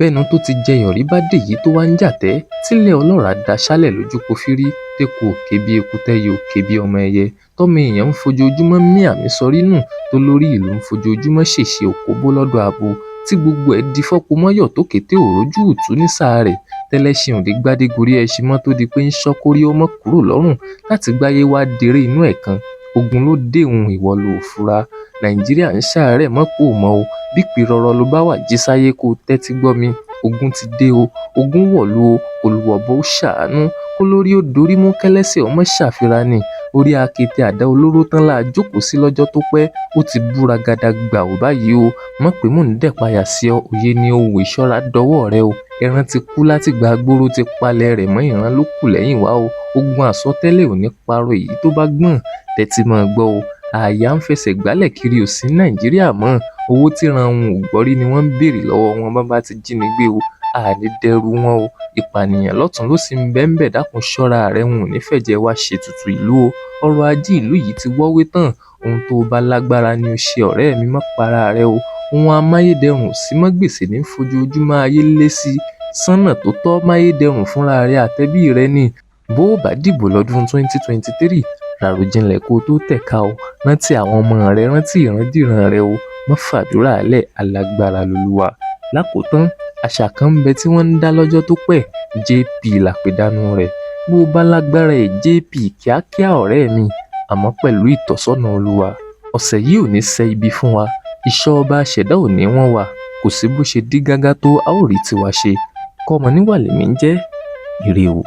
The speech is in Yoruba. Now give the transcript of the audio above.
bẹ́nu tó ti jẹyọ̀ rí bá dèyí tó wá ń jàtẹ́ tílẹ̀ ọlọ́ràá daṣálẹ̀ lójú pofírí tẹ́kù òkè bí eku tẹ́yẹ òkè bí ọmọ ẹyẹ tọ́mọ èèyàn ń fojoojúmọ́ mí àmísọrí nù tó lórí ìlú ń fojoojúmọ́ ṣèṣe òkóbó lọ́dọ̀ abo tí gbogbo ẹ̀ di fọ́pomọ́yọ̀ tó kété òrójú ìtú nísàá rẹ̀ tẹ́lẹ́ṣin òde gbádé gorí ẹṣin mọ́ tó di pé ń ṣọ́ kórí ó mọ́ kúrò lọ́rùn láti gbáyé wá deré inú ẹ̀ kan ogun ló déhùn ìwọ ló fura nàìjíríà ń ṣàárẹ̀ mọ́ kó o mọ̀ o bí pìrọ̀rọ ló bá wà jí sáyé kó o tẹ́tí gbọ́ mi ogun ti dé o ogun wọ̀lú o olùwọ̀bọ ó ṣàánú kó lórí ó dorí mú kẹ́lẹ́sẹ̀ ọmọ ṣàfihàn ni orí akéte àdá olóró tán la jókòó sí lọ́jọ́ tó pẹ́ ó ti búra gada gbà ó báyìí o mọ̀ pé mò ń dẹ̀payà sí ọ òye ni òwò ìṣọ́ra dọwọ́ rẹ o ẹran ti kú látìgbà agbóró ti palẹ̀ rẹ̀ mọ́ ìran ló kù lẹ́yìn wá o ogun àsọtẹ́lẹ̀ ò ní parọ́ èyí tó bá gbọ́n tẹ́tí máa gbọ́ o àyà ń fẹsẹ̀ gbálẹ̀ kiri ò sí nàìjíríà mọ́ owó tí ran òun ò gbọ́rí ni wọ́n ń béèrè lọ́wọ́ wọn bá ti jí ni gbé o àní dẹrù wọn o ìpànìyàn lọ́tún ló sì ń bẹ́ńbẹ̀ dákun ṣọ́ra rẹ̀ wọn ò ní fẹ̀jẹ̀ wá ṣètùtù ìlú o ọrọ̀ ajé ìlú yìí ti wọ́wé tán ohun tó bá lágbára ni o ṣe ọ̀rẹ́ mi má para rẹ o ohun amáyédẹrùn ò sí mọ́ gbèsè ní fojoojúmọ́ ayé lé sí sánà tó tọ́ máyédẹrùn fúnra rẹ àtẹ̀bí rẹ ni bó o bá dìbò lọ́dún 2023 ràròjinlẹ̀ kó o tó tẹ̀ka o rántí àwọn ọmọ rẹ rántí ìrandíran rẹ o má fàdúrà lẹ̀ alágbára lolúwa lákòótán àṣà kan ń bẹ tí wọ́n ń dá lọ́jọ́ tó pẹ́ jp làpèdánù rẹ̀ bó o bá lágbára ẹ̀ jp kíákíá ọ̀rẹ́ mi àmọ́ pẹ̀lú ìtọ́sọ́nà olúwa ọ̀sẹ̀ yìí ò ní ṣe ibi fún wa iṣẹ́ ọba ṣẹ̀dá ò ní wọ́n wà kò sí bó ṣe dí gágá tó a ó rí tiwa ṣe kọ́mọ níwà lèmi ń jẹ́ ire o.